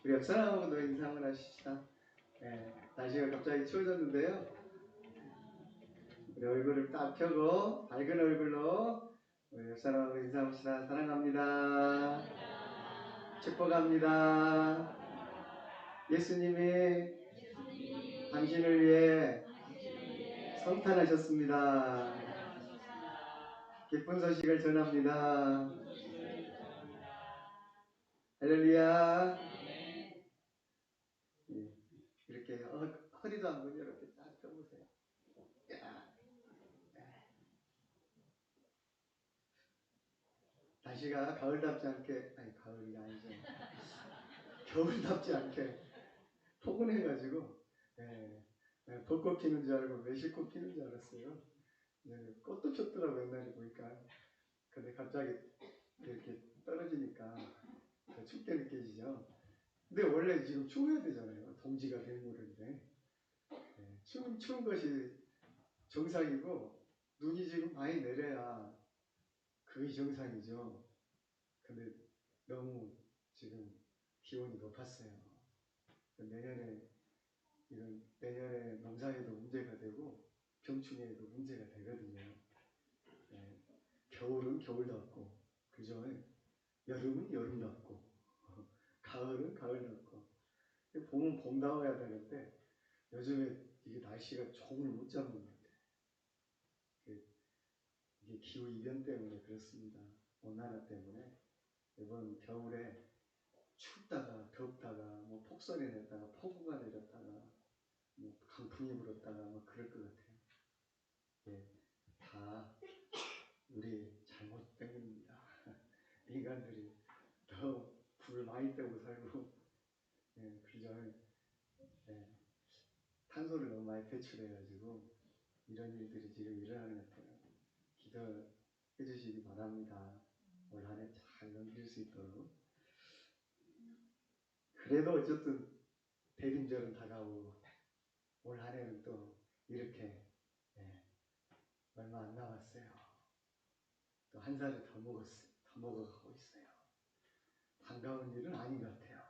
우리 옆 사람하고도 인사 한번 하십시다. 네, 날씨가 갑자기 추워졌는데요. 우리 얼굴을 딱 펴고 밝은 얼굴로 우리 옆 사람하고 인사합시다. 사랑합니다. 축복합니다. 예수님이 당신을 위해 성탄하셨습니다. 기쁜 소식을 전합니다. 할렐루야. 이렇게 허리도 한번 이렇게 딱 펴보세요. 날씨가 가을답지 않게, 아니 가을이 아니죠. 겨울답지 않게 포근해가지고 벚꽃 피는 줄 알고 매실꽃 피는 줄 알았어요. 꽃도 폈더라고요. 옛날에 보니까. 근데 갑자기 이렇게 떨어지니까 더 춥게 느껴지죠. 근데 원래 지금 추워야 되잖아요. 동지가 되물인데 추운 것이 정상이고 눈이 지금 많이 내려야 그게 정상이죠. 근데 너무 지금 기온이 높았어요. 내년에 농사에도 문제가 되고 병충해에도 문제가 되거든요. 겨울은 겨울답고, 그죠? 여름은 여름답고, 가을은 가을답고, 봄은 봄다워야 되는데 요즘에 이게 날씨가 종을 못 잡는 것 같아요. 이게 기후 이변 때문에 그렇습니다. 온난화 때문에 이번 겨울에 춥다가 덥다가 뭐 폭설이 내렸다가 폭우가 내렸다가 뭐 강풍이 불었다가 뭐 그럴 것 같아요. 다 우리 잘못 때문입니다. 인간들이 더 불을 많이 떼고 살고 그죠? 탄소를 너무 많이 배출해가지고 이런 일들이 지금 일어나는 것 같아요. 기도해 주시기 바랍니다. 올 한 해 잘 넘길 수 있도록. 그래도 어쨌든 대림절은 다가오고 올 한 해는 또 이렇게 얼마 안 남았어요. 또 한 살을 더 먹어가고 있어요. 반가운 일은 아닌 것 같아요.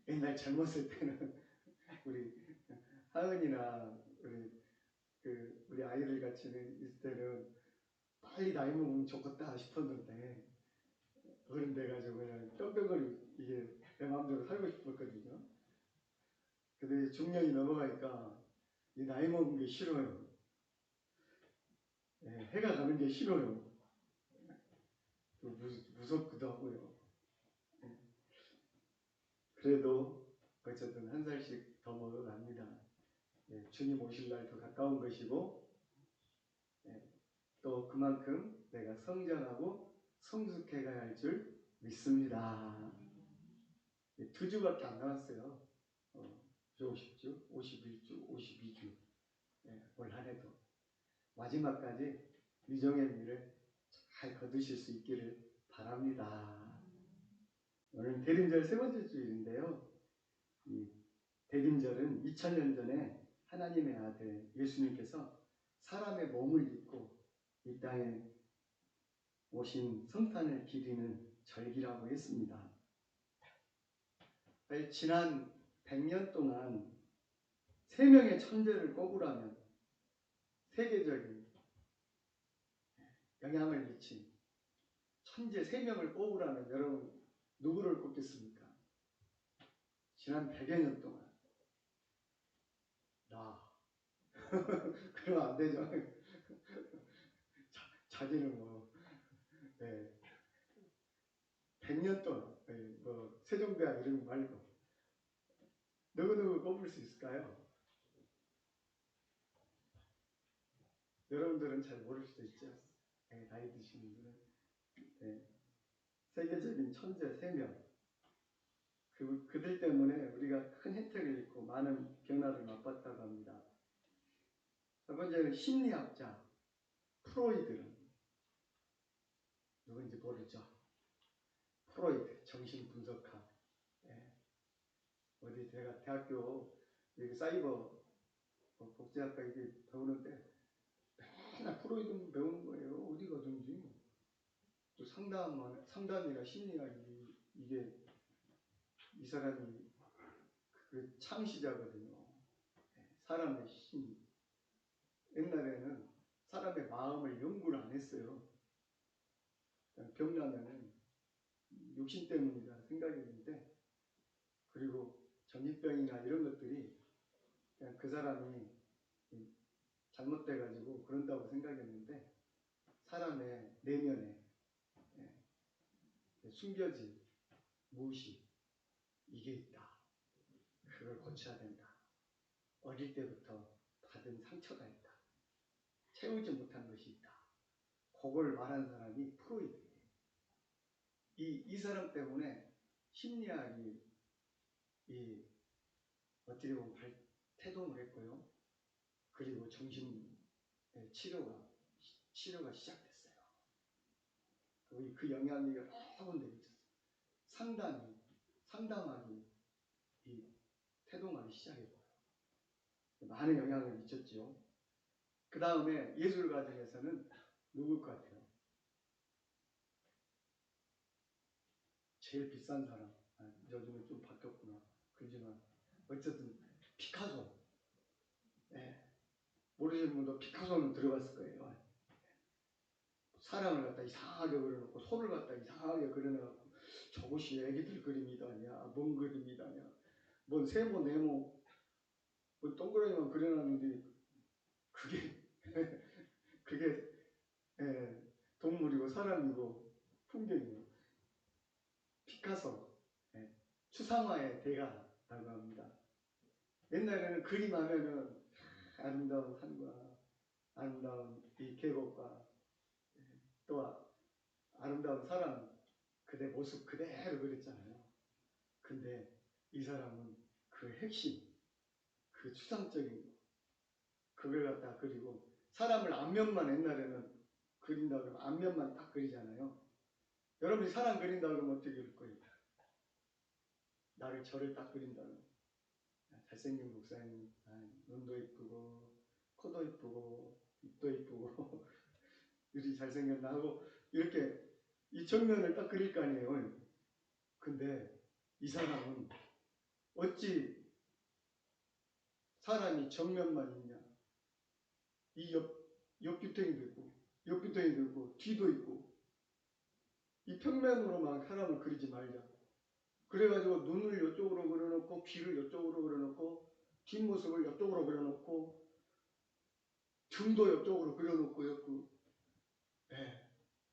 옛날 젊었을 때는 우리 하은이나 우리 아이들 같이 있을 때는 빨리 나이 먹으면 좋겠다 싶었는데 어른 돼가지고 그냥 떵떵거리고 이게 내 마음대로 살고 싶었거든요. 근데 중년이 넘어가니까 이 나이 먹은 게 싫어요. 해가 가는 게 싫어요. 무섭기도 하고요. 그래도 어쨌든 한 살씩 더 먹어갑니다. 주님 오실 날 더 가까운 것이고 또 그만큼 내가 성장하고 성숙해가야 할 줄 믿습니다. 2주밖에 안 남았어요. 50주, 51주, 52주 올 한 해도 마지막까지 유정의 미를 잘 거두실 수 있기를 바랍니다. 오늘 대림절 세 번째 주일인데요. 이 대림절은 2000년 전에 하나님의 아들 예수님께서 사람의 몸을 입고 이 땅에 오신 성탄을 기리는 절기라고 했습니다. 지난 100년 동안 3명의 천재를 꼽으라면 세계적인 영향을 미친 천재 3명을 꼽으라면 여러분 누구를 꼽겠습니까? 지난 100여 년 동안 나 그러면 안 되죠. 자기는 뭐 100년 동안 뭐 세종대왕 이런 거 말고 누구 꼽을 수 있을까요? 여러분들은 잘 모를 수도 있죠. 나이 드신 분들은 세계적인 천재 3명 그들 때문에 우리가 큰 혜택을 입고 많은 변화를 맛봤다고 합니다. 첫 번째는 심리학자 프로이드. 누군지 모르죠. 프로이드 정신분석학. 어디 제가 대학교 여기 사이버 복제학과 이게 배우는데 맨날 프로이드 배우는 거예요. 어디 가든지. 또 상담이나 심리학이 이게 이 사람이 그 창시자거든요. 사람의 심. 옛날에는 사람의 마음을 연구를 안 했어요. 병나면은 육신 때문이다 생각했는데, 그리고 전립병이나 이런 것들이 그냥 그 사람이 잘못돼가지고 그런다고 생각했는데, 사람의 내면에 숨겨진 무의식, 이게 있다. 그걸 고쳐야 된다. 어릴 때부터 받은 상처가 있다. 채우지 못한 것이 있다. 그걸 말한 사람이 프로이드예요. 이 사람 때문에 심리학이 어떻게 보면 태동을 했고요. 그리고 정신 치료가 시작됐어요. 그 영향력이 여러 군데 미쳤어요. 상담하기 태동하기 시작했고요. 많은 영향을 미쳤죠. 그 다음에 예술 과정에서는 누굴 것 같아요? 제일 비싼 사람. 요즘은 좀 바뀌었구나. 그렇지만 어쨌든 피카소. 모르시는 분도 피카소는 들어봤을 거예요. 사람을 갖다 이상하게 그려놓고 손을 갖다 이상하게 그려놓고 저것이 애기들 그림이다냐, 뭔 그림이다냐, 뭔 세모 네모 뭐 동그라미만 그려놨는데 그게 동물이고 사람이고 풍경이고. 피카소 추상화의 대가라고 합니다. 옛날에는 그림하면은 아름다운 산과 아름다운 이 계곡과 또 아름다운 사람 그대 모습 그대로 그렸잖아요. 근데 이 사람은 그 핵심, 그 추상적인 거, 그걸 갖다 그리고 사람을 앞면만 옛날에는 그린다 그러면 앞면만 딱 그리잖아요. 여러분이 사람 그린다 그러면 어떻게 그릴 거예요? 나를 저를 딱 그린다고. 잘생긴 목사님, 눈도 이쁘고 코도 이쁘고 입도 이쁘고 이리 잘생겼나 하고 이렇게 이 정면을 딱 그릴 거 아니에요. 근데 이 사람은 어찌 사람이 정면만 있냐? 이 옆귀퉁이도 있고 옆귀퉁이도 있고 뒤도 있고 이 평면으로만 사람을 그리지 말자. 그래가지고 눈을 이쪽으로 그려놓고 귀를 이쪽으로 그려놓고 뒷모습을 이쪽으로 그려놓고 등도 이쪽으로 그려놓고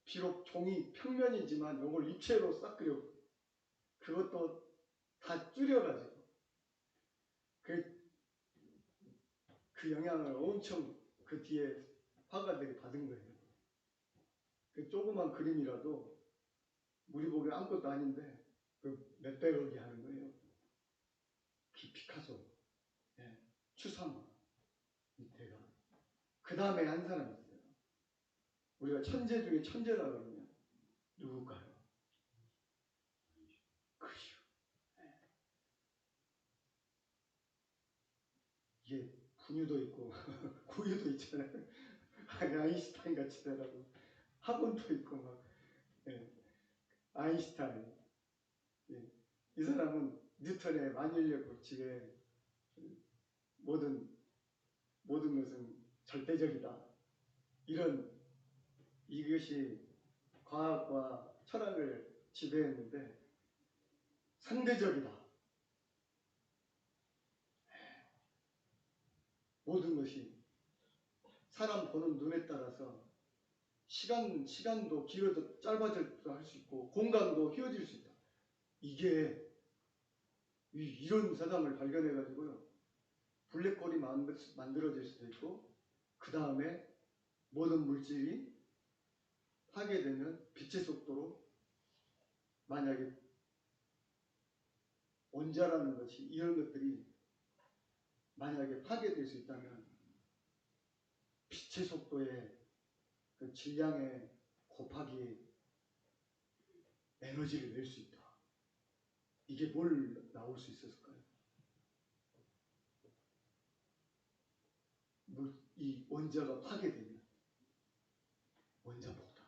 비록 종이 평면이지만 이걸 입체로 싹 그려. 그것도 다 줄여가지고 그 영향을 엄청 그 뒤에 화가들이 받은 거예요. 그 조그만 그림이라도 우리 보기엔 아무것도 아닌데 그 몇백억이 하는 거예요. 피카소, 추상화, 밑에가. 그 다음에 한 사람이 있어요. 우리가 천재 중에 천재라 그러면 누굴까요? 그죠. 이게 분유도 있고 고유도 있잖아요. 아인슈타인 같이 되라고. 학원도 있고 막. 아인슈타인. 이 사람은 뉴턴의 만일력 법칙에 모든 것은 절대적이다. 이것이 과학과 철학을 지배했는데 상대적이다. 모든 것이 사람 보는 눈에 따라서 시간도 길어져 짧아질도 할 수 있고 공간도 휘어질 수 있다. 이게 이런 세상을 발견해가지고요. 블랙홀이 만들어질 수도 있고 그 다음에 모든 물질이 파괴되면 빛의 속도로 만약에 원자라는 것이 이런 것들이 만약에 파괴될 수 있다면 빛의 속도에 그 질량에 곱하기 에너지를 낼 수 있다. 이게 뭘 나올 수 있었을까요? 이 원자가 파괴되면 원자보다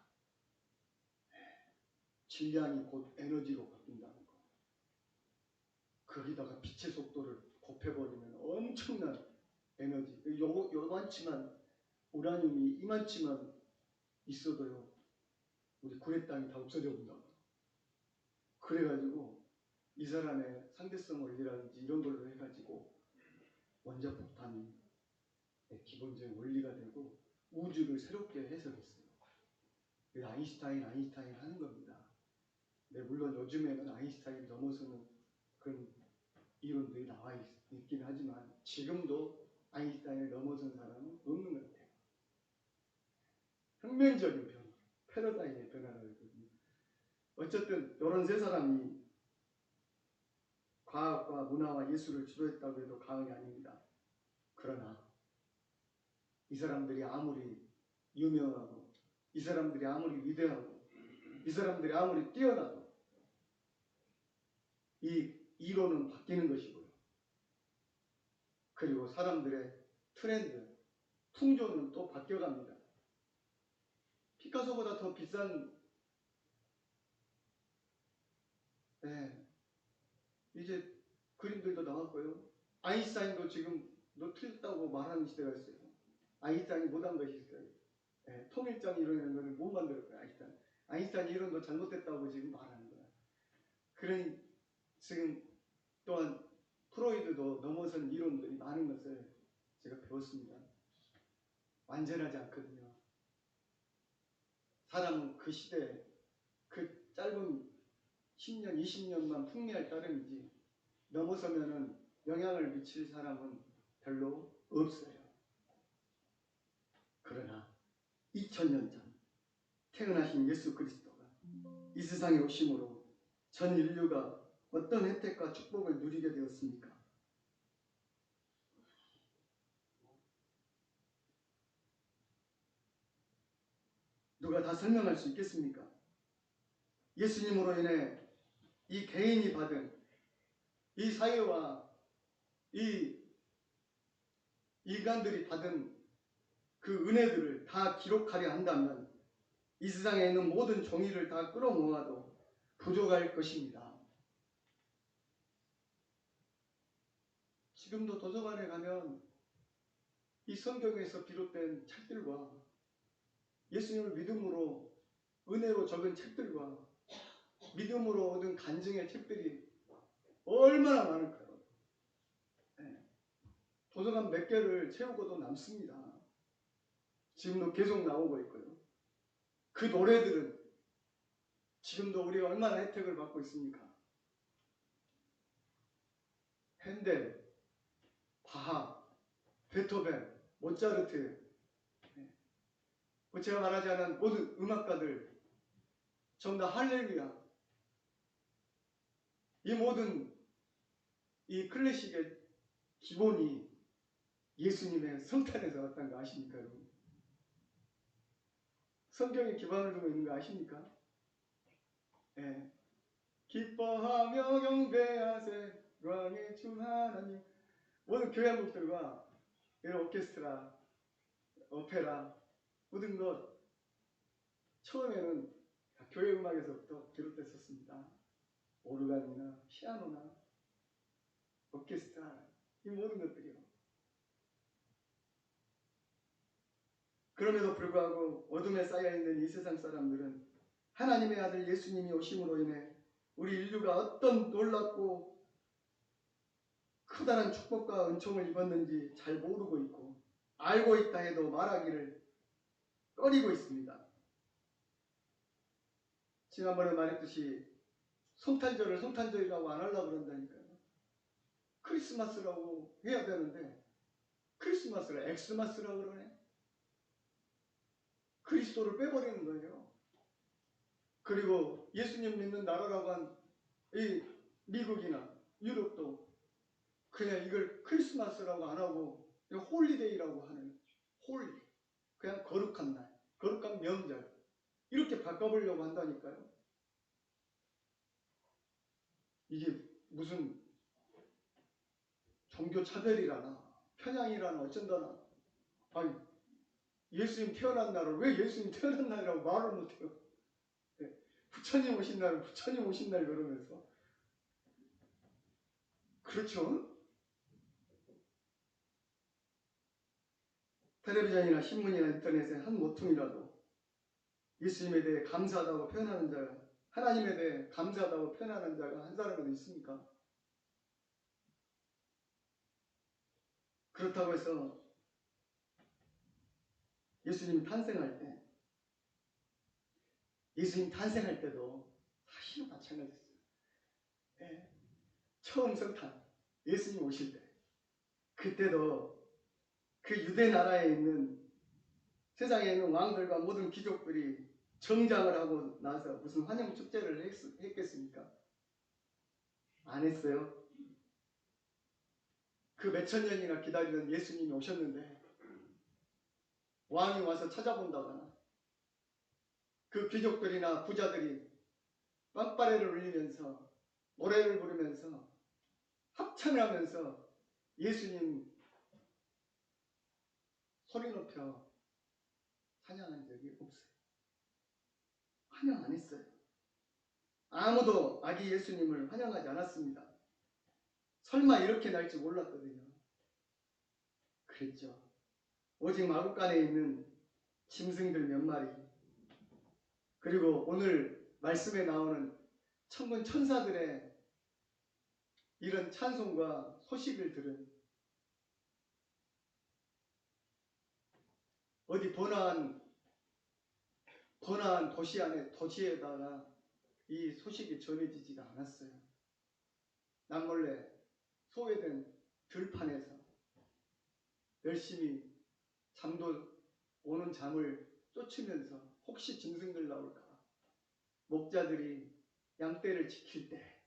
질량이 곧 에너지로 바뀐다는 거. 거기다가 빛의 속도를 곱해버리면 엄청난 에너지, 요만치만 우라늄이 이만치만 있어도요 우리 구레 땅이 다 없어져 본다고. 그래가지고 이 사람의 상대성 원리라든지 이런 걸로 해가지고 원자폭탄의 기본적인 원리가 되고 우주를 새롭게 해석했어요. 아인슈타인 하는 겁니다. 네, 물론 요즘에는 아인슈타인 넘어서는 그런 이론들이 나와 있긴 하지만 지금도 아인슈타인을 넘어선 사람은 없는 것 같아요. 혁명적인 변화, 패러다임의 변화가 있거든요. 어쨌든 이런 세 사람이 과학과 문화와 예술을 주도했다고 해도 과언이 아닙니다. 그러나 이 사람들이 아무리 유명하고 이 사람들이 아무리 위대하고 이 사람들이 아무리 뛰어나도 이 이론은 바뀌는 것이고요. 그리고 사람들의 트렌드, 풍조는 또 바뀌어갑니다. 피카소보다 더 비싼 이제 그림들도 나왔고요. 아인슈타인도 지금 너 틀렸다고 말하는 시대가 있어요. 아인슈타인이 못한 것이 있어요. 통일장 이론이라는 것을 못 만들었어요. 아인슈타인이 이론도 잘못됐다고 지금 말하는 거야. 그러니 지금 또한 프로이드도 넘어선 이론들이 많은 것을 제가 배웠습니다. 완전하지 않거든요. 사람은 그 시대에 그 짧은 10년, 20년만 풍미할 따름이지 넘어서면은 영향을 미칠 사람은 별로 없어요. 그러나 2000년 전 태어나신 예수 그리스도가 이 세상에 오심으로 전 인류가 어떤 혜택과 축복을 누리게 되었습니까? 누가 다 설명할 수 있겠습니까? 예수님으로 인해 이 개인이 받은 이 사회와 이 인간들이 받은 그 은혜들을 다 기록하려 한다면 이 세상에 있는 모든 종이를 다 끌어모아도 부족할 것입니다. 지금도 도서관에 가면 이 성경에서 비롯된 책들과 예수님을 믿음으로 은혜로 적은 책들과 믿음으로 얻은 간증의 책들이 얼마나 많을까요? 도서관 몇 개를 채우고도 남습니다. 지금도 계속 나오고 있고요. 그 노래들은 지금도 우리가 얼마나 혜택을 받고 있습니까? 핸델, 바하, 베토벤, 모차르트, 제가 말하지 않은 모든 음악가들 전부 다 할렐루야. 이 모든 이 클래식의 기본이 예수님의 성탄에서 왔다는 거 아십니까, 여러분? 성경에 기반을 두고 있는 거 아십니까? 기뻐하며 경배하세 왕의 주 하나님. 모든 교회 한국들과 이런 오케스트라, 오페라 모든 것 처음에는 교회 음악에서부터 비롯됐었습니다. 오르간이나 피아노나 오케스트라 이 모든 것들이요. 그럼에도 불구하고 어둠에 쌓여있는 이 세상 사람들은 하나님의 아들 예수님이 오심으로 인해 우리 인류가 어떤 놀랍고 커다란 축복과 은총을 입었는지 잘 모르고 있고 알고 있다 해도 말하기를 꺼리고 있습니다. 지난번에 말했듯이 성탄절을 성탄절이라고 안 하려고 그런다니까요. 크리스마스라고 해야 되는데 크리스마스를 엑스마스라고 그러네. 그리스도를 빼버리는 거예요. 그리고 예수님 믿는 나라라고 한 이 미국이나 유럽도 그냥 이걸 크리스마스라고 안 하고 그냥 홀리데이라고 하는 홀리, 그냥 거룩한 날, 거룩한 명절 이렇게 바꿔보려고 한다니까요. 이게 무슨 종교 차별이라나 편향이라나 어쩐다나. 아니 예수님 태어난 날을 왜 예수님 태어난 날이라고 말을 못해요. 부처님 오신 날은 부처님 오신 날 그러면서 그렇죠? 텔레비전이나 신문이나 인터넷에 한 모퉁이라도 예수님에 대해 감사하다고 표현하는 자가, 하나님에 대해 감사하다고 표현하는 자가 한 사람이라도 있습니까? 그렇다고 해서 예수님 탄생할 때도 사실은 마찬가지였어요. 네. 처음 성탄, 예수님 오실 때, 그때도 그 유대 나라에 있는, 세상에 있는 왕들과 모든 귀족들이 정장을 하고 나서 무슨 환영 축제를 했겠습니까? 안 했어요. 그 몇천 년이나 기다리던 예수님이 오셨는데 왕이 와서 찾아본다거나 그 귀족들이나 부자들이 빵빠레를 울리면서 노래를 부르면서 합창을 하면서 예수님 소리 높여 찬양한 적이 없어요. 환영 안 했어요. 아무도 아기 예수님을 환영하지 않았습니다. 설마 이렇게 날지 몰랐거든요. 그랬죠. 오직 마구간에 있는 짐승들 몇 마리, 그리고 오늘 말씀에 나오는 천군 천사들의 이런 찬송과 소식을 들은 어디 번화한 도시에다가 이 소식이 전해지지가 않았어요. 남몰래 소외된 들판에서 열심히 잠도 오는 잠을 쫓으면서 혹시 짐승들 나올까, 목자들이 양떼를 지킬 때,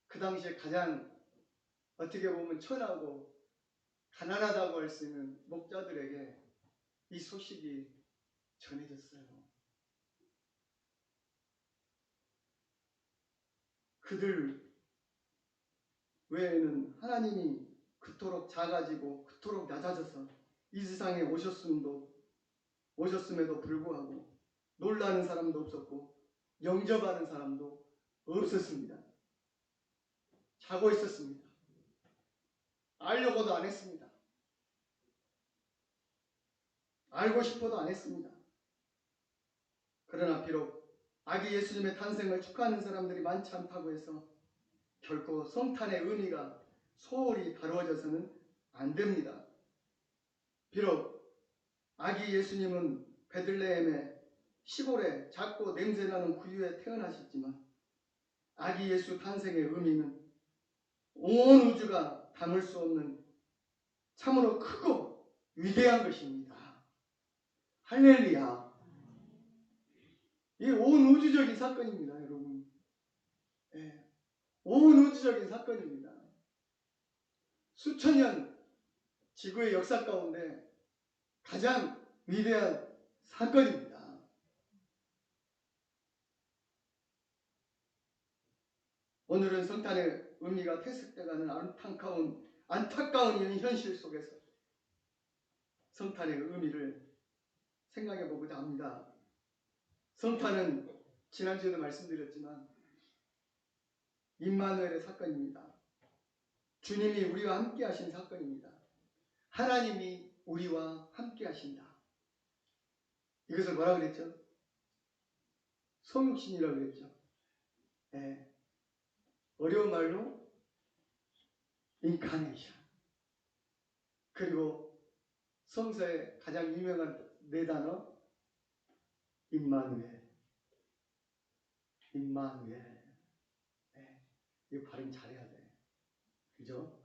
그 당시에 가장 어떻게 보면 천하고 가난하다고 할 수 있는 목자들에게 이 소식이 전해졌어요. 그들 외에는 하나님이 그토록 작아지고 그토록 낮아져서 이 세상에 오셨음에도 불구하고 놀라는 사람도 없었고 영접하는 사람도 없었습니다. 자고 있었습니다. 알려고도 안 했습니다. 알고 싶어도 안 했습니다. 그러나 비록 아기 예수님의 탄생을 축하하는 사람들이 많지 않다고 해서 결코 성탄의 의미가 소홀히 다루어져서는 안 됩니다. 비록 아기 예수님은 베들레헴의 시골에 작고 냄새나는 구유에 태어나셨지만 아기 예수 탄생의 의미는 온 우주가 담을 수 없는 참으로 크고 위대한 것입니다. 할렐루야. 이 온 우주적인 사건입니다, 여러분. 네. 온 우주적인 사건입니다. 수천 년 지구의 역사 가운데 가장 위대한 사건입니다. 오늘은 성탄의 의미가 퇴색돼가는 안타까운 현실 속에서 성탄의 의미를 생각해 보고자 합니다. 성탄은 지난주에도 말씀드렸지만 임마누엘의 사건입니다. 주님이 우리와 함께 하신 사건입니다. 하나님이 우리와 함께 하신다. 이것을 뭐라 그랬죠? 성육신이라고 그랬죠. 네. 어려운 말로 인카네이션. 그리고 성서의 가장 유명한 네 단어 임마누엘. 임마누엘. 네. 이거 발음 잘해야 돼. 그죠?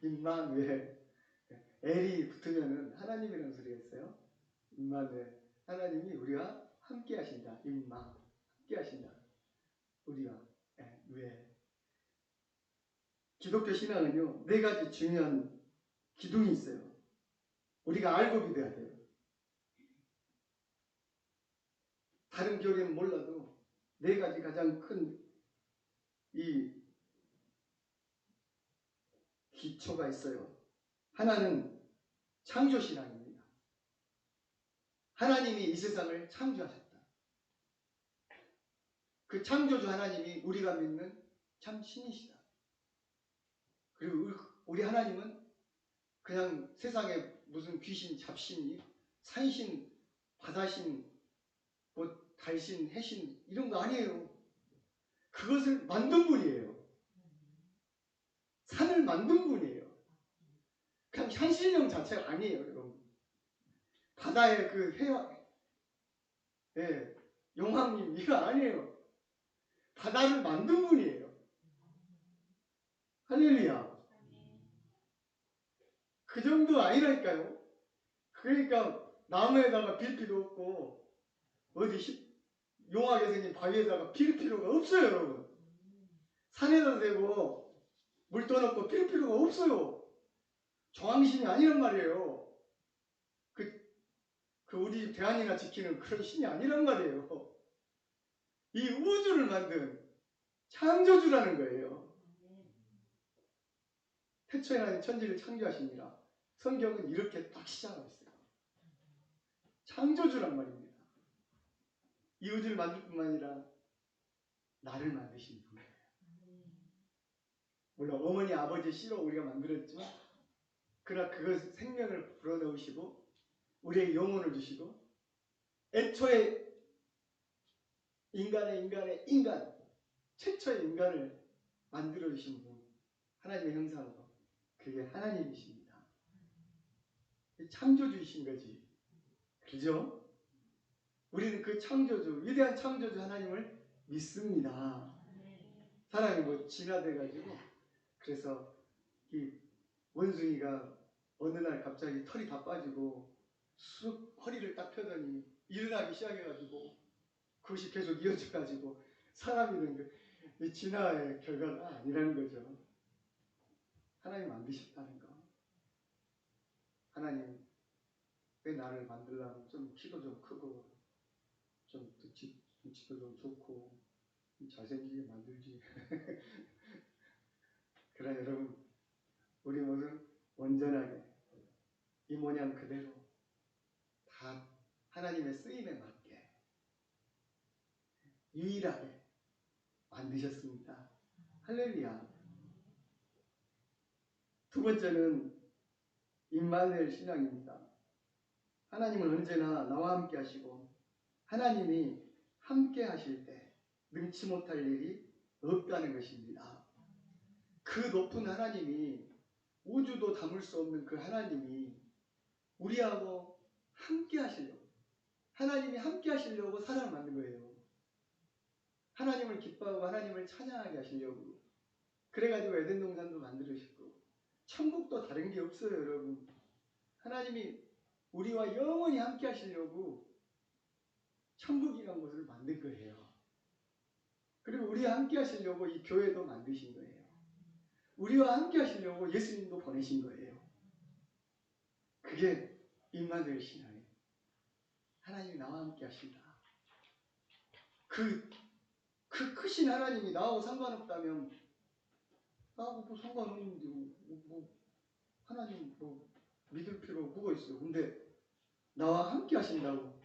임마누엘. 엘이 붙으면은 하나님이라는 소리가 있어요. 임마누엘. 하나님이 우리와 함께 하신다. 임마. 함께 하신다. 우리와. 누엘. 기독교 신앙은요, 네 가지 중요한 기둥이 있어요. 우리가 알고 믿어야 돼요. 다른 교리는 몰라도 네 가지 가장 큰 이 기초가 있어요. 하나는 창조신앙입니다. 하나님이 이 세상을 창조하셨다. 그 창조주 하나님이 우리가 믿는 참 신이시다. 그리고 우리 하나님은 그냥 세상에 무슨 귀신, 잡신, 산신, 바다신, 뭐 달신, 해신 이런 거 아니에요. 그것을 만든 분이에요. 산을 만든 분이에요. 그냥 현실령 자체가 아니에요, 여러분. 바다의 그 해와, 예, 용왕님 이거 아니에요. 바다를 만든 분이에요. 할렐루야. 그 정도 아니라니까요. 그러니까 나무에다가 빌 필요 없고 어디 용하게 생긴 바위에다가 빌 필요가 없어요, 여러분. 산에다 대고 물 떠놓고 빌 필요가 없어요. 저항신이 아니란 말이에요. 그 우리 대안이나 지키는 그런 신이 아니란 말이에요. 이 우주를 만든 창조주라는 거예요. 태초에 하나님 천지를 창조하십니다. 성경은 이렇게 딱 시작하고 있어요. 창조주란 말입니다. 이 우주를 만들 뿐만 아니라 나를 만드신 분이에요. 물론 어머니 아버지 씨로 우리가 만들었지만 그러나 그것 생명을 불어넣으시고 우리에게 영혼을 주시고 애초에 인간 최초의 인간을 만들어주신 분 하나님의 형상으로 그게 하나님이십니다. 창조주이신 거지. 그죠? 우리는 그 창조주, 위대한 창조주 하나님을 믿습니다. 사람이 뭐 진화돼가지고 그래서 이 원숭이가 어느 날 갑자기 털이 다 빠지고 쑥 허리를 딱 펴더니 일어나기 시작해가지고 그것이 계속 이어져가지고 사람이 된 그 진화의 결과가 아니라는 거죠. 하나님 만드셨다는 거. 하나님 왜 나를 만들려면 좀 키도 좀 크고 좀 등치도 좀 좋고 잘생기게 만들지. 그러나 여러분 우리 모두 온전하게 이 모양 그대로 다 하나님의 쓰임에 맞게 유일하게 만드셨습니다. 할렐루야. 두 번째는 임마누엘 신앙입니다. 하나님은 언제나 나와 함께 하시고 하나님이 함께 하실 때 능치 못할 일이 없다는 것입니다. 그 높은 하나님이 우주도 담을 수 없는 그 하나님이 우리하고 함께 하시려고 하나님이 함께 하시려고 사람을 만든 거예요. 하나님을 기뻐하고 하나님을 찬양하게 하시려고 그래가지고 에덴 동산도 만들으셨고 천국도 다른 게 없어요, 여러분. 하나님이 우리와 영원히 함께 하시려고 천국이라는 것을 만든 거예요. 그리고 우리와 함께 하시려고 이 교회도 만드신 거예요. 우리와 함께 하시려고 예수님도 보내신 거예요. 그게 임마누엘 신앙이에요. 하나님이 나와 함께 하신다. 그 크신 하나님이 나하고 상관없다면 나하고 뭐 상관없는데 뭐 하나님 뭐 믿을 필요 뭐가 있어요. 근데 나와 함께 하신다고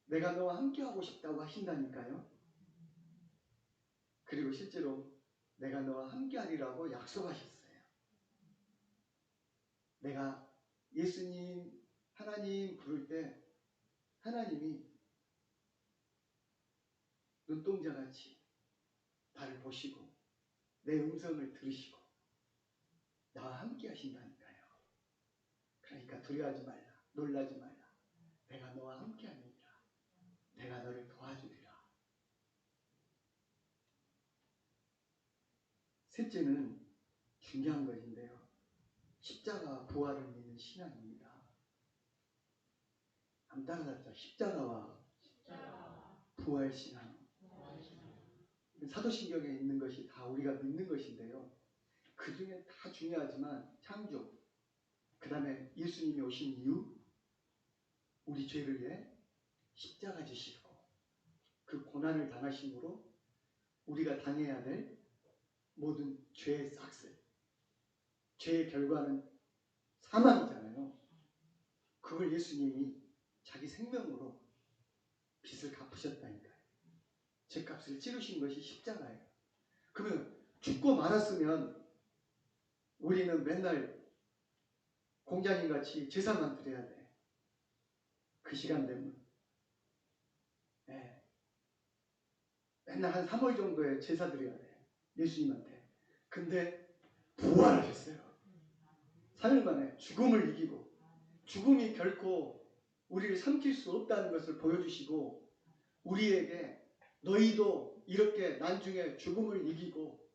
내가 너와 함께 하고 싶다고 하신다니까요. 그리고 실제로 내가 너와 함께 하리라고 약속하셨어요. 내가 예수님 하나님 부를 때 하나님이 눈동자같이 나를 보시고 내 음성을 들으시고 나와 함께 하신다니까요. 그러니까 두려워하지 말라. 놀라지 말라. 내가 너와 함께 하느니라. 내가 너를 도와주리라. 셋째는 중요한 것인데요. 십자가 부활을 믿는 신앙입니다. 안 따라잡자. 십자가와 부활 신앙. 사도신경에 있는 것이 다 우리가 믿는 것인데요. 그 중에 다 중요하지만 창조, 그 다음에 예수님이 오신 이유, 우리 죄를 위해 십자가 지시고 그 고난을 당하심으로 우리가 당해야 될 모든 죄의 싹쓸, 죄의 결과는 사망이잖아요. 그걸 예수님이 자기 생명으로 빚을 갚으셨다니까요. 죄값을 치르신 것이 십자가예요. 그러면 죽고 말았으면 우리는 맨날 공자님같이 제사만 드려야 돼. 그 시간 되면. 네. 맨날 한 3월 정도에 제사 드려야 돼. 예수님한테. 근데 부활하셨어요. 3일 만에 죽음을 이기고, 죽음이 결코 우리를 삼킬 수 없다는 것을 보여주시고, 우리에게 너희도 이렇게 나중에 죽음을 이기고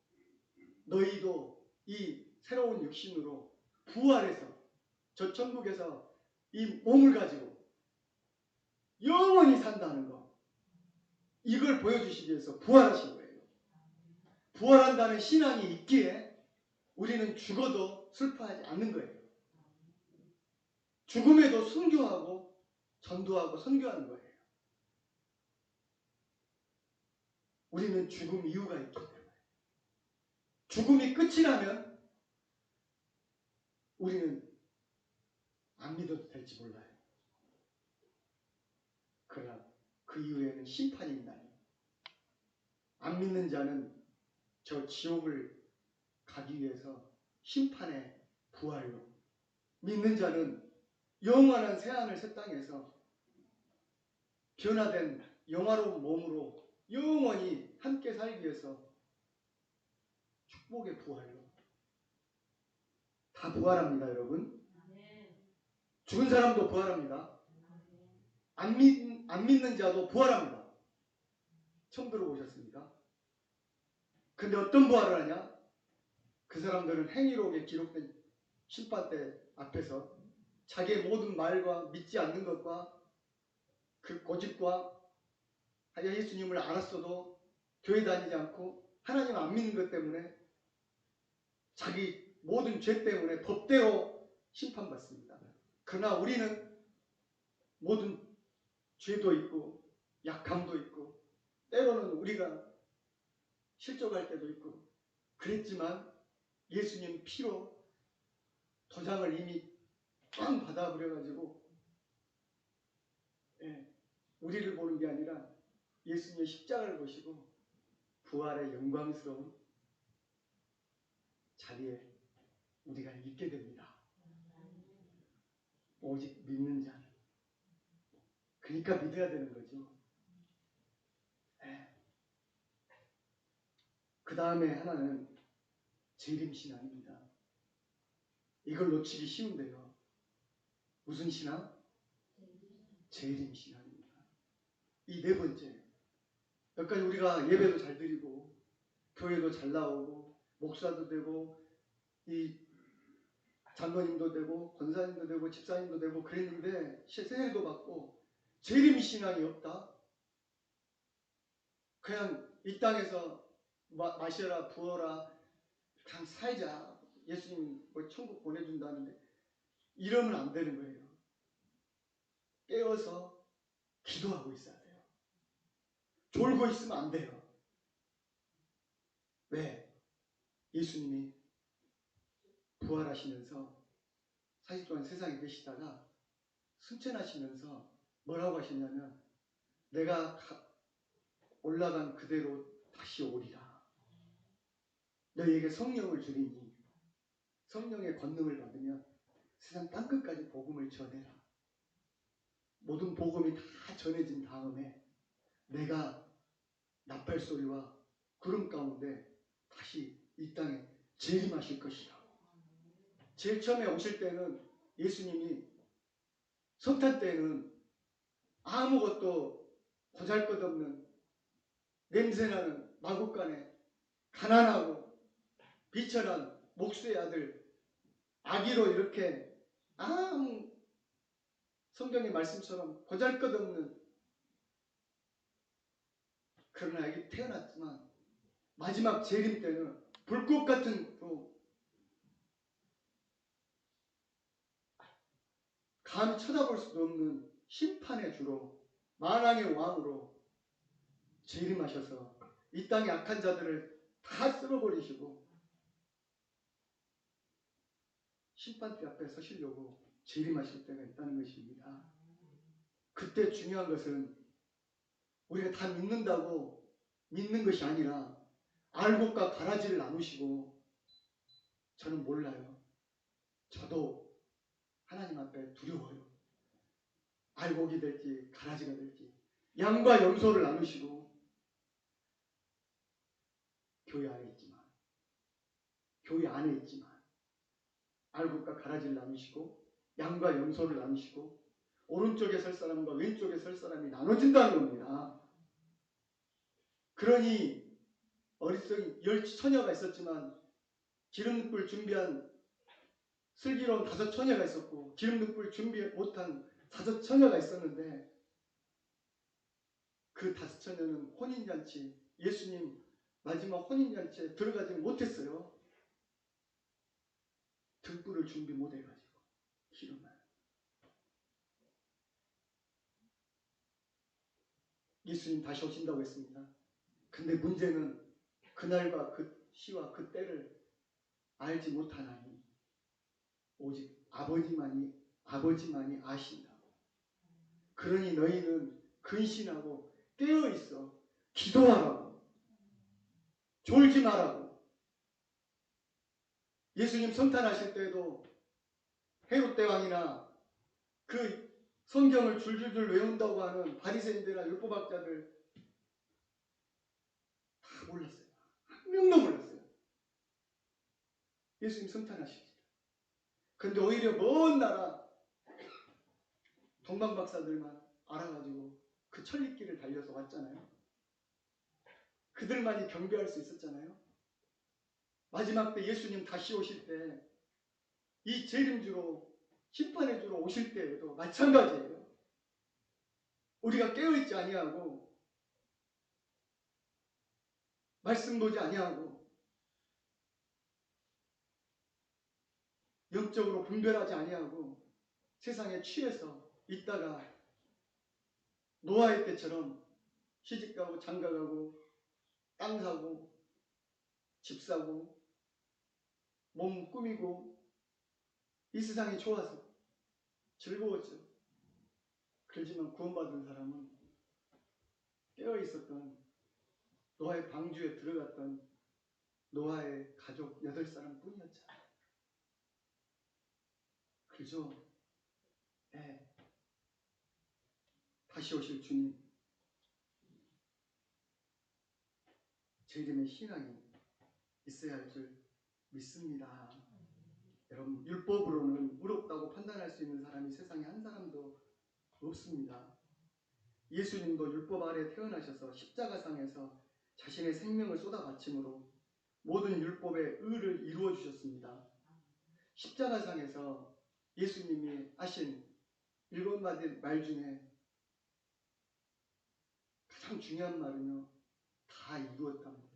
너희도 이 새로운 육신으로 부활해서 저 천국에서 이 몸을 가지고 영원히 산다는 거, 이걸 보여주시기 위해서 부활하신 거예요. 부활한다는 신앙이 있기에 우리는 죽어도 슬퍼하지 않는 거예요. 죽음에도 순교하고 전도하고 선교하는 거예요. 우리는 죽음 이유가 있기 때문에. 죽음이 끝이라면 우리는 안 믿어도 될지 몰라요. 그러나 그 이후에는 심판이 있나니 안 믿는 자는 저 지옥을 가기 위해서 심판의 부활로, 믿는 자는 영원한 새하늘 새 땅에서 변화된 영화로운 몸으로 영원히 함께 살기 위해서 축복의 부활로 다 부활합니다. 여러분. 죽은 사람도 부활합니다. 안 믿는 자도 부활합니다. 처음 들어보셨습니까? 근데 어떤 부활을 하냐? 그 사람들은 행위록에 기록된 심판대 앞에서 자기의 모든 말과 믿지 않는 것과 그 고집과 예수님을 알았어도 교회 다니지 않고 하나님 안 믿는 것 때문에 자기 모든 죄 때문에 법대로 심판받습니다. 그러나 우리는 모든 죄도 있고 약함도 있고 때로는 우리가 실족할 때도 있고 그랬지만 예수님 피로 도장을 이미 꽝 받아버려가지고 우리를 보는 게 아니라 예수님의 십자가를 보시고 부활의 영광스러운 자리에 우리가 있게 됩니다. 오직 믿는 자는. 그러니까 믿어야 되는 거죠. 그 다음에 하나는 재림신앙입니다. 이걸 놓치기 쉬운데요. 무슨 신앙? 재림신앙입니다. 이 네 번째. 여기까지 우리가 예배도 잘 드리고 교회도 잘 나오고 목사도 되고 이 장로님도 되고 권사님도 되고 집사님도 되고 그랬는데 세례도 받고 재림신앙이 없다? 그냥 이 땅에서 마셔라 부어라 그냥 살자, 예수님 뭐 천국 보내준다는데 이러면 안 되는 거예요. 깨어서 기도하고 있어야 돼요. 졸고 있으면 안 돼요. 왜? 예수님이 부활하시면서 40 동안 세상에 계시다가 승천하시면서 뭐라고 하시냐면 내가 올라간 그대로 다시 오리라. 너희에게 성령을 주리니 성령의 권능을 받으면 세상 땅끝까지 복음을 전해라. 모든 복음이 다 전해진 다음에 내가 나팔소리와 구름 가운데 다시 이 땅에 재림하실 것이다. 제일 처음에 오실 때는 예수님이 성탄 때는 아무것도 보잘것없는 냄새나는 마국간에 가난하고 비천한 목수의 아들 아기로 이렇게 아무 성경의 말씀처럼 보잘것없는 그런 아기 태어났지만 마지막 재림 때는 불꽃 같은 감히 쳐다볼 수도 없는 심판의 주로 만왕의 왕으로 재림하셔서 이 땅의 악한 자들을 다 쓸어버리시고 심판대 앞에 서시려고 재림하실 때가 있다는 것입니다. 그때 중요한 것은 우리가 다 믿는다고 믿는 것이 아니라 알곡과 가라지를 나누시고 저는 몰라요. 저도 하나님 앞에 두려워요. 알곡이 될지 가라지가 될지. 양과 염소를 나누시고 교회 안에 있지만 알곡과 가라지를 나누시고 양과 염소를 나누시고 오른쪽에 설 사람과 왼쪽에 설 사람이 나눠진다는 겁니다. 그러니 어리석은 10처녀가 있었지만 기름불 준비한 슬기로운 5처녀가 있었고 기름불 준비 못한 5처녀가 있었는데 그 5처녀는 혼인잔치, 예수님 마지막 혼인잔치에 들어가지 못했어요. 등불을 준비 못해가지고 기름을. 예수님 다시 오신다고 했습니다. 근데 문제는 그날과 그 시와 그 때를 알지 못하나니 오직 아버지만이 아신다고. 그러니 너희는 근신하고 깨어있어 기도하라고. 졸지 말라고. 예수님 성탄하실 때에도 헤롯 대왕이나 그 성경을 줄줄줄 외운다고 하는 바리새인들이나 율법학자들 다 몰랐어요. 한 명도 몰랐어요. 예수님 성탄하실 때. 근데 오히려 먼 나라 동방 박사들만 알아가지고 그 천리길을 달려서 왔잖아요. 그들만이 경배할 수 있었잖아요. 마지막 때 예수님 다시 오실 때 이 재림주로 심판의 주로 오실 때에도 마찬가지예요. 우리가 깨어있지 아니하고 말씀 보지 아니하고 영적으로 분별하지 아니하고 세상에 취해서 있다가 노아의 때처럼 시집가고 장가가고 땅 사고 집 사고 몸 꾸미고 이 세상이 좋아서 즐거웠죠. 그렇지만 구원받은 사람은 깨어있었던 노아의 방주에 들어갔던 노아의 가족 8사람 뿐이었잖아요. 그죠? 네. 다시 오실 주님, 재림의 신앙이 있어야 할 줄 믿습니다. 여러분, 율법으로는 의롭다고 판단할 수 있는 사람이 세상에 한 사람도 없습니다. 예수님도 율법 아래 태어나셔서 십자가상에서 자신의 생명을 쏟아바침으로 모든 율법의 의를 이루어 주셨습니다. 십자가상에서 예수님이 하신 7마디 말 중에 가장 중요한 말은요, 다 이루었답니다.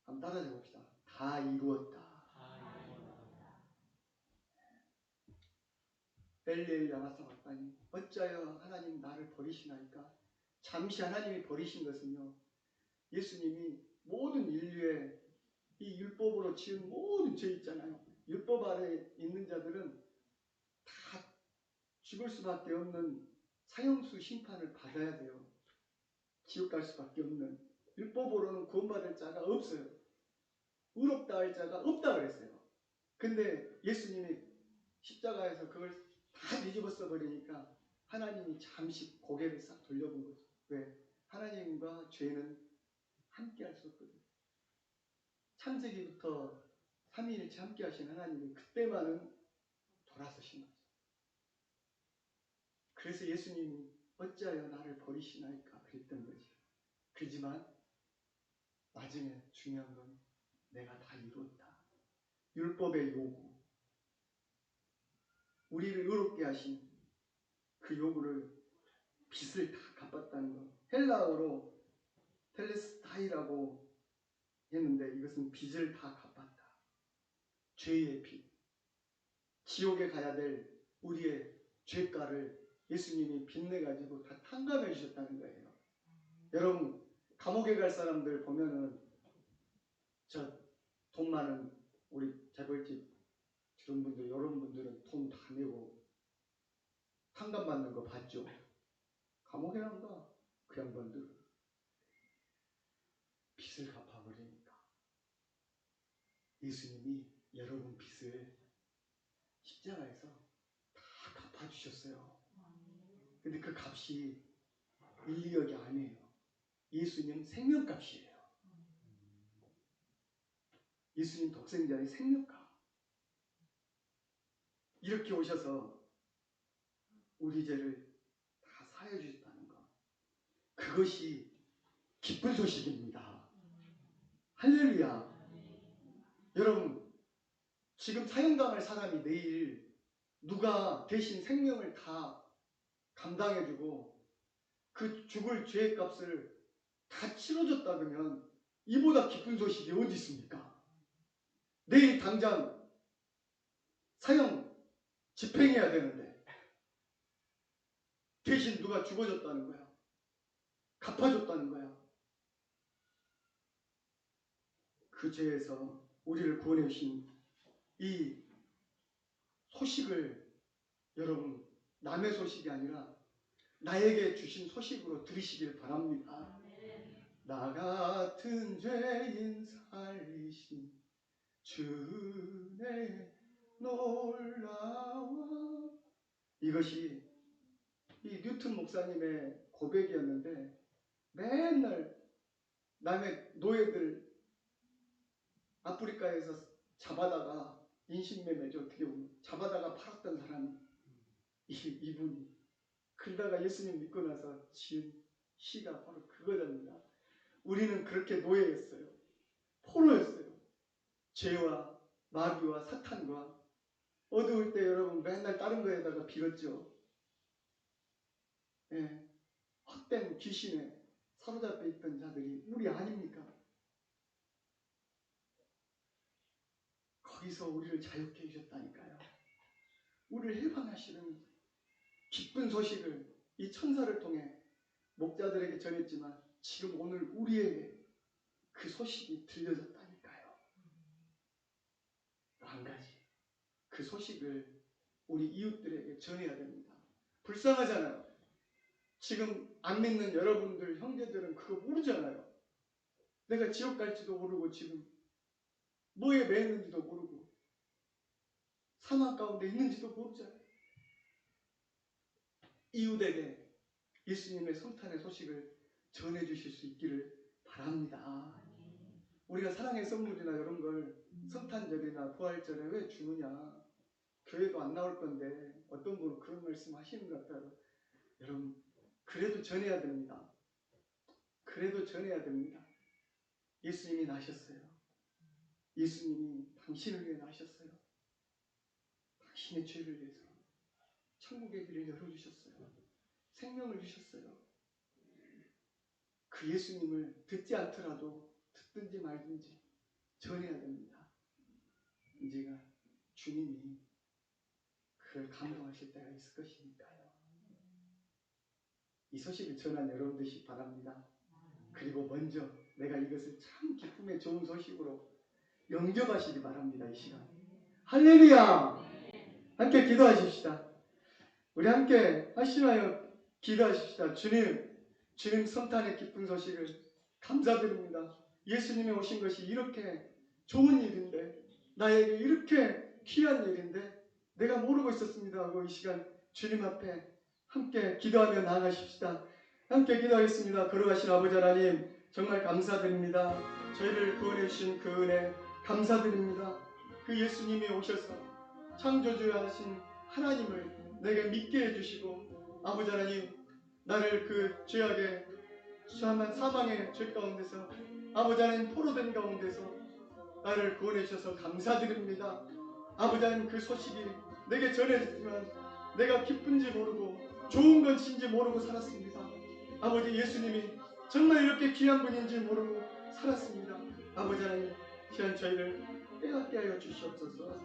한번 따라해 봅시다. 다 이루었다. 엘리엘 야마사 왔다니 어찌하여 하나님 나를 버리시나이까? 잠시 하나님이 버리신 것은요, 예수님이 모든 인류의 이 율법으로 지은 모든 죄 있잖아요. 율법 아래 있는 자들은 다 죽을 수밖에 없는 사형수 심판을 받아야 돼요. 지옥 갈 수밖에 없는. 율법으로는 구원받을 자가 없어요. 의롭다 할 자가 없다 그랬어요. 근데 예수님이 십자가에서 그걸 다 뒤집어 써버리니까 하나님이 잠시 고개를 싹 돌려본 거죠. 왜? 하나님과 죄는 함께 할 수 없거든요. 창세기부터 삼위일체 함께 하신 하나님이 그때만은 돌아서신 거죠. 그래서 예수님이 어찌하여 나를 버리시나이까 그랬던 거죠. 그렇지만 나중에 중요한 건 내가 다 이루었다. 율법의 요구, 우리를 의롭게 하신 그 요구를 빚을 다 갚았다는 것. 헬라어로 텔레스타이라고 했는데 이것은 빚을 다 갚았다. 죄의 빚. 지옥에 가야 될 우리의 죄가를 예수님이 빚내가지고 다 탕감해 주셨다는 거예요. 여러분, 감옥에 갈 사람들 보면은 저 돈 많은 우리 재벌집 그런 분들, 여러분들은 돈 다 내고 탕감받는 거 봤죠? 감옥에 안 가. 그 양반들. 빚을 갚아버리니까. 예수님이 여러분 빚을 십자가에서 다 갚아주셨어요. 근데 그 값이 1, 2억이 아니에요. 예수님 생명값이에요. 예수님 독생자의 생명값. 이렇게 오셔서 우리 죄를 다 사해 주셨다는 것. 그것이 기쁜 소식입니다. 할렐루야. 여러분, 지금 사형당할 사람이 내일 누가 대신 생명을 다 감당해주고 그 죽을 죄의 값을 다 치러줬다 그러면 이보다 기쁜 소식이 어디 있습니까? 내일 당장 사형 집행해야 되는데 대신 누가 죽어줬다는 거야. 갚아줬다는 거야. 그 죄에서 우리를 구원해 주신 이 소식을 여러분 남의 소식이 아니라 나에게 주신 소식으로 들으시길 바랍니다. 나 같은 죄인 살리신 주의 놀라워. 이것이 이 뉴튼 목사님의 고백이었는데 맨날 남의 노예들 아프리카에서 잡아다가 인신매매죠. 어떻게 보면 잡아다가 팔았던 사람이 이분이 그러다가 예수님 믿고 나서 지은 시가 바로 그거랍니다. 우리는 그렇게 노예였어요. 포로였어요. 죄와 마귀와 사탄과 어두울 때 여러분 맨날 다른 거에다가 빌었죠. 예, 헛된 귀신에 사로잡혀 있던 자들이 우리 아닙니까? 거기서 우리를 자유케 해주셨다니까요. 우리를 해방하시는 기쁜 소식을 이 천사를 통해 목자들에게 전했지만 지금 오늘 우리에게 그 소식이 들려졌다니까요. 한 가지 그 소식을 우리 이웃들에게 전해야 됩니다. 불쌍하잖아요. 지금 안 믿는 여러분들 형제들은 그거 모르잖아요. 내가 지옥 갈지도 모르고 지금 뭐에 매였는지도 모르고 사망 가운데 있는지도 모르잖아요. 이웃에게 예수님의 성탄의 소식을 전해주실 수 있기를 바랍니다. 우리가 사랑의 선물이나 이런 걸 성탄절이나 부활절에 왜 주느냐. 교회도 안 나올 건데 어떤 분은 그런 말씀 하시는 것 같아요. 여러분 그래도 전해야 됩니다. 그래도 전해야 됩니다. 예수님이 나셨어요. 예수님이 당신을 위해 나셨어요. 당신의 죄를 위해서 천국의 길을 열어주셨어요. 생명을 주셨어요. 그 예수님을 듣지 않더라도 듣든지 말든지 전해야 됩니다. 이제가 주님이 그를 감동하실 때가 있을 것이니까요. 이 소식을 전한 여러분 되시기 바랍니다. 그리고 먼저 내가 이것을 참 기쁨의 좋은 소식으로 영접하시기 바랍니다. 이 시간 할렐루야. 함께 기도하십시다. 우리 함께 하시나요? 기도하십시다. 주님 성탄의 기쁜 소식을 감사드립니다. 예수님이 오신 것이 이렇게 좋은 일인데 나에게 이렇게 귀한 일인데 내가 모르고 있었습니다 하고 이 시간 주님 앞에 함께 기도하며 나아가십시다. 함께 기도하겠습니다. 걸어가신 아버지 하나님 정말 감사드립니다. 저희를 구원해 주신 그 은혜 감사드립니다. 그 예수님이 오셔서 창조주하신 하나님을 내게 믿게 해주시고 아버지 하나님 나를 그 죄악의 수함한 사망의 죄 가운데서 아버지 하나님 포로된 가운데서 나를 구원해 주셔서 감사드립니다. 아버지 하나님 그 소식이 내게 전해졌지만 내가 기쁜지 모르고 좋은 것인지 모르고 살았습니다. 아버지 예수님이 정말 이렇게 귀한 분인지 모르고 살았습니다. 아버지 하나님 시간 저희를 깨닫게 하여 주시옵소서.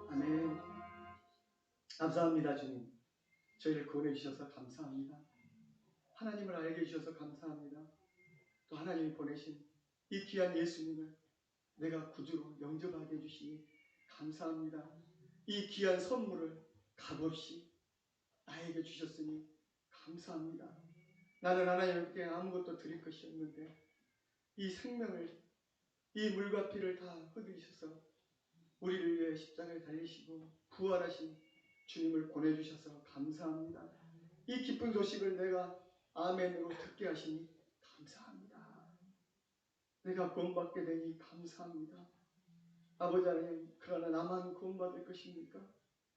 아멘. 감사합니다. 주님 저희를 구원해 주셔서 감사합니다. 하나님을 알게 해주셔서 감사합니다. 또 하나님이 보내신 이 귀한 예수님을 내가 구주로 영접하게 해주시니 감사합니다. 이 귀한 선물을 값없이 나에게 주셨으니 감사합니다. 나는 하나님께 아무것도 드릴 것이 없는데 이 생명을 이 물과 피를 다 흘리셔서 우리를 위해 십자가에 달리시고 부활하신 주님을 보내주셔서 감사합니다. 이 기쁜 소식을 내가 아멘으로 듣게 하시니 감사합니다. 내가 구원받게 되니 감사합니다. 아버지 하나님, 그러나 나만 구원받을 것입니까?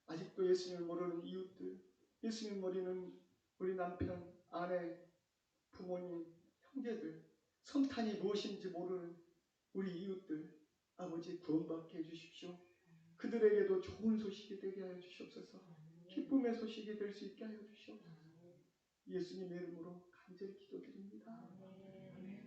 아직도 예수님을 모르는 이웃들, 예수님을 모르는 우리 남편, 아내, 부모님, 형제들, 성탄이 무엇인지 모르는 우리 이웃들, 아버지 구원받게 해주십시오. 그들에게도 좋은 소식이 되게 하여 주시옵소서. 기쁨의 소식이 될 수 있게 하여 주시옵소서. 예수님의 이름으로 간절히 기도드립니다. 아멘.